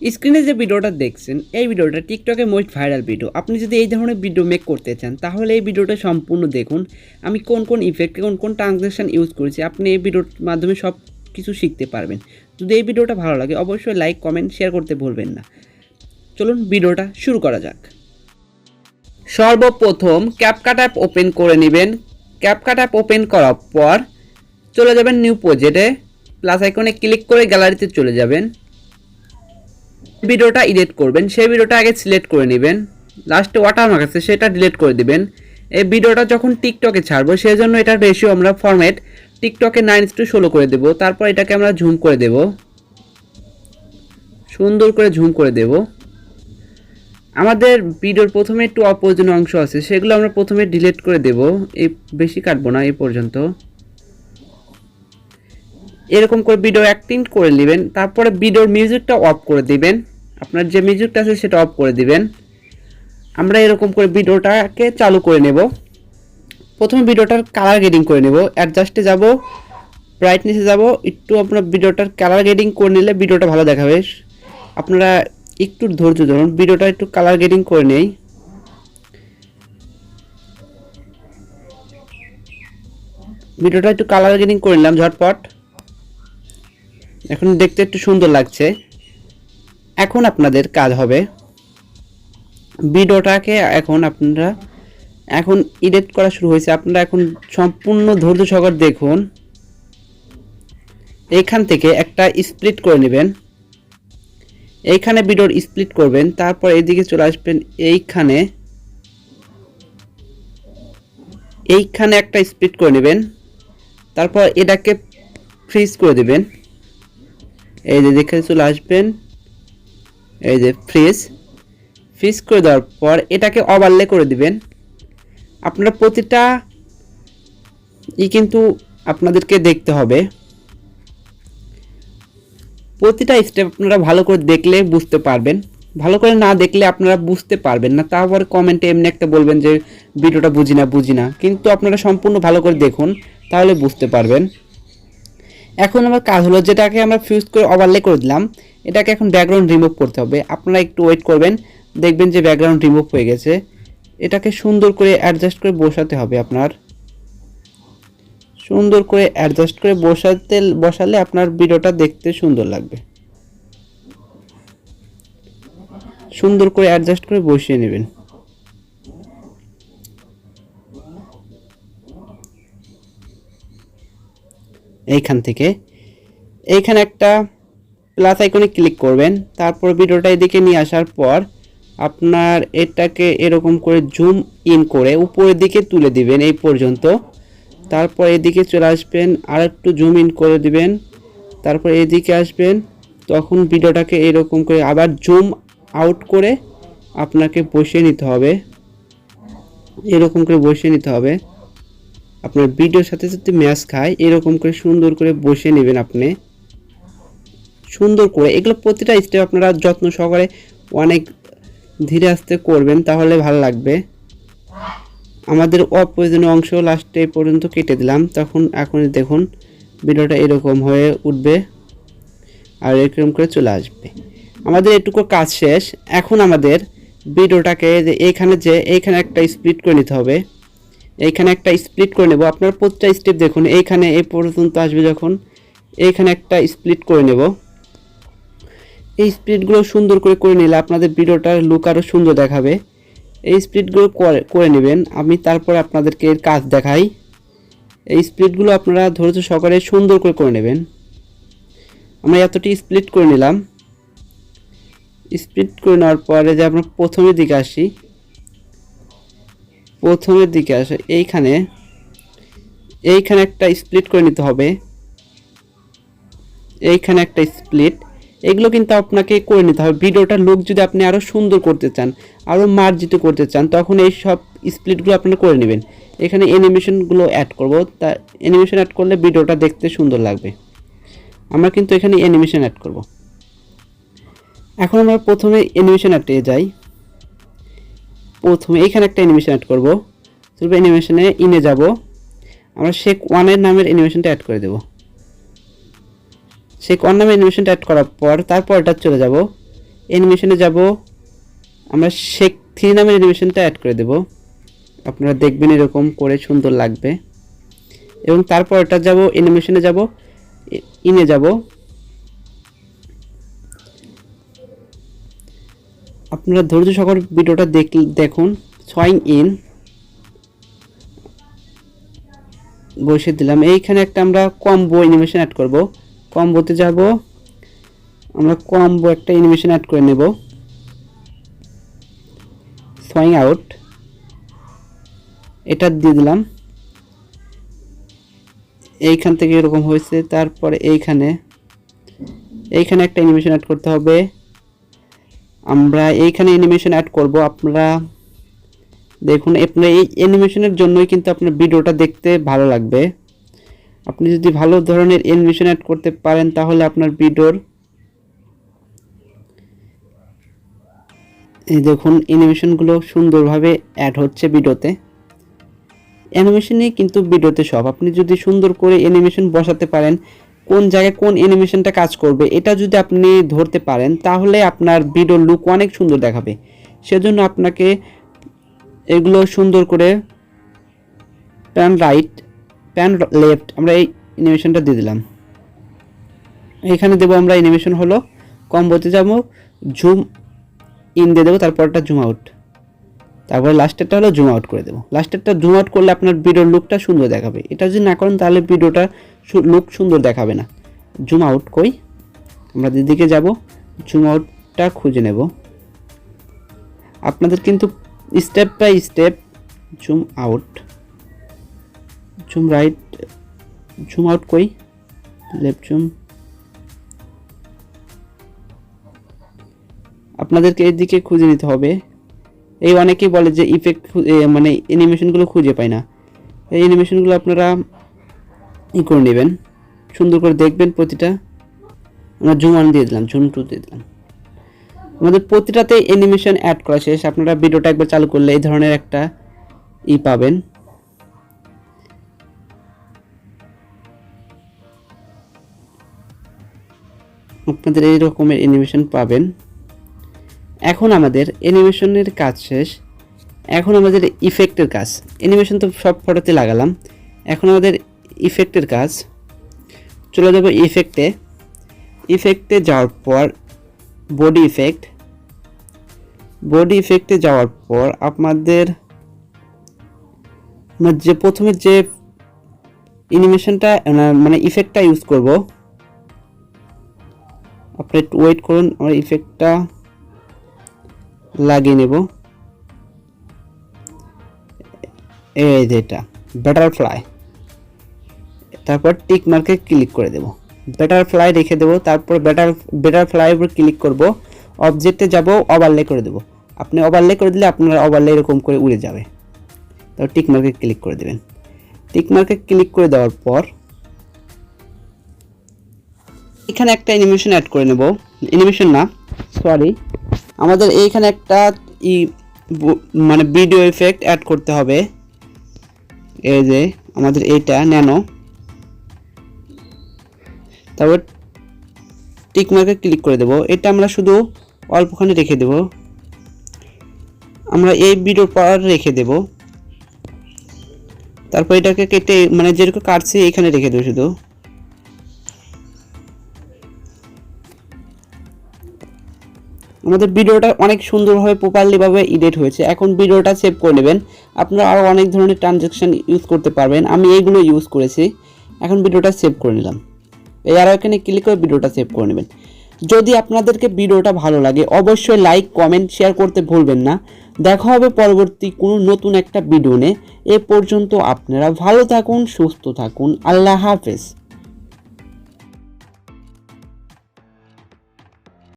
স্ক্রিনে যে ভিডিওটা দেখছেন এই ভিডিওটা টিকটকে মোস্ট ভাইরাল ভিডিও। আপনি যদি এই ধরনের ভিডিও মেক করতে চান তাহলে এই ভিডিওটা সম্পূর্ণ দেখুন। আমি কোন কোন ইফেক্ট কোন কোন ট্রানজ্যাকশন ইউজ করেছি আপনি এই ভিডিওর মাধ্যমে সব কিছু শিখতে পারবেন। যদি এই ভিডিওটা ভালো লাগে অবশ্যই লাইক কমেন্ট শেয়ার করতে ভুলবেন না। চলুন ভিডিওটা শুরু করা যাক। সর্বপ্রথম ক্যাপকাট অ্যাপ ওপেন করে নেবেন। ক্যাপকাট অ্যাপ ওপেন করার পর চলে যাবেন নিউ প্রজেক্টে, প্লাস আইকনে ক্লিক করে গ্যালারিতে চলে যাবেন। ভিডিওটা এডিট করবেন সেই ভিডিওটা আগে সিলেক্ট করে নেবেন, লাস্টে ওয়াটারমার্ক আছে সেটা ডিলিট করে দিবেন। এই ভিডিওটা যখন টিকটকে ছাড়বো সেই জন্য এটার রেশিও আমরা ফরম্যাট টিকটকে 9:16 করে দেব। তারপর এটাকে আমরা ঝুম করে দেব, সুন্দর করে ঝুম করে দেব। আমাদের ভিডিওর প্রথমে একটু অপ্রয়োজনীয় অংশ আছে সেগুলো আমরা প্রথমে ডিলিট করে দেব, এই বেশি কাটবো না এই পর্যন্ত। এরকম করে ভিডিও অ্যাক্টিং করে নেবেন। তারপরে ভিডিওর মিউজিকটা অফ করে দিবেন, আপনার যে মিউজিকটা আছে সেটা অফ করে দিবেন। আমরা এরকম করে ভিডিওটাকে চালু করে নেব। প্রথমে ভিডিওটার কালার গ্রেডিং করে নেব, অ্যাডজাস্টে যাব, ব্রাইটনেসে যাব, একটু আপনার ভিডিওটার কালার গ্রেডিং করে নিলে ভিডিওটা ভালো দেখাবে। আপনারা একটু ধৈর্য ধরুন, ভিডিওটা একটু কালার গ্রেডিং করে নেই। ভিডিওটা একটু কালার গ্রেডিং করে নিলাম ঝটপট, এখন দেখতে একটু সুন্দর লাগছে। এখন আপনাদের কাজ হবে ভিডিওটাকে এখন এডিট করা শুরু হয়েছে। আপনারা এখন সম্পূর্ণ ধৈর্য সহকারে দেখুন। এইখান থেকে একটা স্প্লিট করে নেবেন, এইখানে ভিডিওর স্প্লিট করবেন। তারপর এইদিকে চলে আসবেন, এইখানে একটা স্প্লিট করে নেবেন। তারপর এটাকে ফ্রিজ করে দেবেন। এই যে দেখে চলে আসবেন, এই যে ফ্রিজ করে দেওয়ার পর এটাকে ওভারলে করে দিবেন। আপনারা প্রতিটা কিন্তু আপনাদেরকে দেখতে হবে, প্রতিটা স্টেপ আপনারা ভালো করে দেখলে বুঝতে পারবেন, ভালো করে না দেখলে আপনারা বুঝতে পারবেন না। তারপরে কমেন্টে এমনি একটা বলবেন যে ভিডিওটা বুঝি না, কিন্তু আপনারা সম্পূর্ণ ভালো করে দেখুন তাহলে বুঝতে পারবেন। এখন আমার কাজ হলো যেটাকে আমরা ফিউজ করে ওভারলে করে দিলাম, এটাকে এখন ব্যাকগ্রাউন্ড রিমুভ করতে হবে। আপনারা একটু ওয়েট করবেন, দেখবেন যে ব্যাকগ্রাউন্ড রিমুভ হয়ে গেছে। এটাকে সুন্দর করে অ্যাডজাস্ট করে বসাতে হবে। আপনার সুন্দর করে অ্যাডজাস্ট করে বসালে আপনার ভিডিওটা দেখতে সুন্দর লাগবে। সুন্দর করে অ্যাডজাস্ট করে বসিয়ে নেবেন। এইখানে একটা প্লাস আইকনে ক্লিক করবেন। তারপর ভিডিওটা এদিকে নিয়ে আসার পর আপনার এটাকে এরকম করে জুম ইন করে উপরের দিকে তুলে দিবেন এই পর্যন্ত। তারপর এদিকে চলে আসবেন, আর একটু জুম ইন করে দিবেন। তারপর এদিকে আসবেন, তখন ভিডিওটাকে এরকম করে আবার জুম আউট করে আপনাকে বসিয়ে নিতে হবে, এরকম করে বসিয়ে নিতে হবে। আপনার ভিডিওর সাথে সাথে ম্যাচ খায় এরকম করে সুন্দর করে বসিয়ে নেবেন। আপনি সুন্দর করে এগুলো প্রতিটা স্টেপ আপনারা যত্ন সহকারে অনেক ধীরে আস্তে করবেন, তাহলে ভালো লাগবে। আমাদের অপ্রয়োজনীয় অংশ লাস্টে পর্যন্ত কেটে দিলাম। এখন দেখুন ভিডিওটা এরকম হয়ে উঠবে আর এরকম করে চলে আসবে। আমাদের এটুকু কাজ শেষ। এখন আমাদের ভিডিওটাকে এইখানে একটা স্প্লিট করে নিতে হবে, এইখানে একটা স্প্লিট করে নেব। আপনার প্রতিটা স্টেপ দেখুন, এইখানে এই পর্যন্ত আসবে, যখন এইখানে একটা স্প্লিট করে নেব। এই স্প্লিটগুলো সুন্দর করে নিলে আপনাদের ভিডিওটার লুক আরও সুন্দর দেখাবে। এই স্প্লিটগুলো করে নেবেন। আমি তারপরে আপনাদেরকে এর কাজ দেখাই। এই স্প্লিটগুলো আপনারা ধৈর্য সহকারে সুন্দর করে নেবেন। আমরা এতটি স্প্লিট করে নিলাম। স্প্লিট করে নেওয়ার পরে যে আমরা প্রথমের দিকে আসি, এইখানে একটা স্প্লিট করে নিতে হবে, এইখানে একটা স্প্লিট। এগুলো কিন্তু আপনাকে করে নিতে হবে। ভিডিওটার লুক যদি আপনি আরও সুন্দর করতে চান, আরও মার্জিত করতে চান, তখন এই সব স্প্লিটগুলো আপনারা করে নেবেন। এখানে অ্যানিমেশনগুলো অ্যাড করব, তা অ্যানিমেশন অ্যাড করলে ভিডিওটা দেখতে সুন্দর লাগবে। আমরা কিন্তু এখানে অ্যানিমেশন অ্যাড করব। এখন আমরা প্রথমে অ্যানিমেশন অ্যাডে যাই। প্রথমে এখানে একটা অ্যানিমেশন অ্যাড করব। তারপর অ্যানিমেশনে ইনে যাব, আমরা শেক 1 নামের অ্যানিমেশনটা অ্যাড করে দেব। শেক 1 নামের অ্যানিমেশনটা অ্যাড করার পর তারপর এটা চলে যাব, অ্যানিমেশনে যাব, আমরা শেক 3 নামের অ্যানিমেশনটা অ্যাড করে দেব। আপনারা দেখবেন এরকম করে সুন্দর লাগবে। এবং তারপর এটা যাব অ্যানিমেশনে যাব, ইনে যাব। আপনারা ধৈর্য সহকারে ভিডিওটা দেখুন। সোয়িং ইন বসে দিলাম। এইখানে একটা আমরা কম্বো অ্যানিমেশন অ্যাড করব। কম্বোতে যাব, আমরা কম্বো একটা অ্যানিমেশন অ্যাড করে নেব। সোয়িং আউট এটা দিয়ে দিলাম। এইখান থেকে এরকম হয়েছে। তারপরে এইখানে একটা অ্যানিমেশন অ্যাড করতে হবে। আমরা এইখানে অ্যানিমেশন অ্যাড করব। আপনারা দেখুন, আপনার এই অ্যানিমেশনের জন্যই কিন্তু আপনার ভিডিওটা দেখতে ভালো লাগবে। আপনি যদি ভালো ধরনের অ্যানিমেশন অ্যাড করতে পারেন তাহলে আপনার ভিডিওর এই দেখুন অ্যানিমেশনগুলো সুন্দরভাবে অ্যাড হচ্ছে ভিডিওতে। অ্যানিমেশনই কিন্তু ভিডিওতে সব। আপনি যদি সুন্দর করে অ্যানিমেশন বসাতে পারেন, কোন জায়গায় কোন অ্যানিমেশনটা কাজ করবে এটা যদি আপনি ধরতে পারেন তাহলে আপনার ভিডিওর লুক অনেক সুন্দর দেখাবে। সেজন্য আপনাকে এগুলো সুন্দর করে প্যান রাইট, প্যান লেফট আমরা এই অ্যানিমেশনটা দিয়ে দিলাম। এখানে দেবো আমরা অ্যানিমেশন হলো কম্বোতে যাব, জুম ইন দিয়ে দেবো, তারপরটা জুম আউট, তারপরে লাস্টেরটা হলো জুম আউট করে দেবো। লাস্টেরটা জুম আউট করলে আপনার ভিডিওর লুকটা সুন্দর দেখাবে। এটা যদি না করেন তাহলে ভিডিওটা লুক সুন্দর দেখাবে না। জুম আউট কই, আমরা দিদিকে যাব, জুম আউটটা খুঁজে নেব। আপনাদের কিন্তু step by step zoom out, zoom right, zoom out কই, লেফট জুম। আপনাদেরকে এদিকে খুঁজে নিতে হবে। এই অনেকেই বলে যে ইফেক্ট মানে অ্যানিমেশনগুলো খুঁজে পায় না। এই অ্যানিমেশনগুলো আপনারা করে নেবেন, সুন্দর করে দেখবেন প্রতিটা। আমরা জুম 1 দিয়ে দিলাম, জুম 2 দিয়ে দিলাম। আমাদের প্রতিটাতে অ্যানিমেশন অ্যাড করা শেষ। আপনারা ভিডিওটা একবার চালু করলে এই ধরনের একটা পাবেন। আপনাদের এই রকমের অ্যানিমেশন পাবেন। এখন আমাদের অ্যানিমেশনের কাজ শেষ। এখন আমাদের ইফেক্টের কাজ। অ্যানিমেশন তো সব ফটোতে লাগালাম, এখন আমাদের ইফেক্টের কাজ। চলে যাব ইফেক্টে। ইফেক্টে যাওয়ার পর বডি ইফেক্ট, বডি ইফেক্টে যাওয়ার পর আপনাদের যে প্রথমে যে অ্যানিমেশনটা মানে ইফেক্টটা ইউজ করব, আপনি একটু ওয়েট করুন, আমরা ইফেক্টটা লাগিয়ে নেব। এই যেটা বাটারফ্লাই, তারপর টিক মার্কে ক্লিক করে দেব, বাটারফ্লাই রেখে দেব। তারপর বাটারফ্লাই উপর ক্লিক করব, অবজেক্টে যাব, ওভারলে করে দেব। আপনি ওভারলে করে দিলে আপনার ওভারলে এরকম করে উড়ে যাবে। তারপর টিক মার্কে ক্লিক করে দেবেন। টিক মার্কে ক্লিক করে দেওয়ার পর এখানে একটা অ্যানিমেশন অ্যাড করে নেব। অ্যানিমেশন না, সরি, আমাদের এইখানে একটা মানে ভিডিও এফেক্ট অ্যাড করতে হবে। এই যে আমাদের এইটা ন্যানো, তারপর টিক মার্কে ক্লিক করে দেব। এটা আমরা শুধু অল্পখানি রেখে দেব, আমরা এই ভিডিওর পর রেখে দেব। তারপর এটাকে কেটে মানে যেরকম কাটছি এখানে রেখে দেব শুধু। আমাদের ভিডিওটা অনেক সুন্দরভাবে প্রপারলিভাবে এডিট হয়েছে। এখন ভিডিওটা সেভ করে নেবেন। আপনারা আরও অনেক ধরনের ট্রানজ্যাকশন ইউজ করতে পারবেন, আমি এইগুলো ইউজ করেছি। এখন ভিডিওটা সেভ করে নিলাম। এই আর এখানে ক্লিক করে ভিডিওটা সেভ করে নেবেন। যদি আপনাদেরকে ভিডিওটা ভালো লাগে অবশ্যই লাইক, কমেন্ট, শেয়ার করতে ভুলবেন না। দেখা হবে পরবর্তী কোনো নতুন একটা ভিডিও নিয়ে। এ পর্যন্ত আপনারা ভালো থাকুন, সুস্থ থাকুন। আল্লাহ হাফেজ।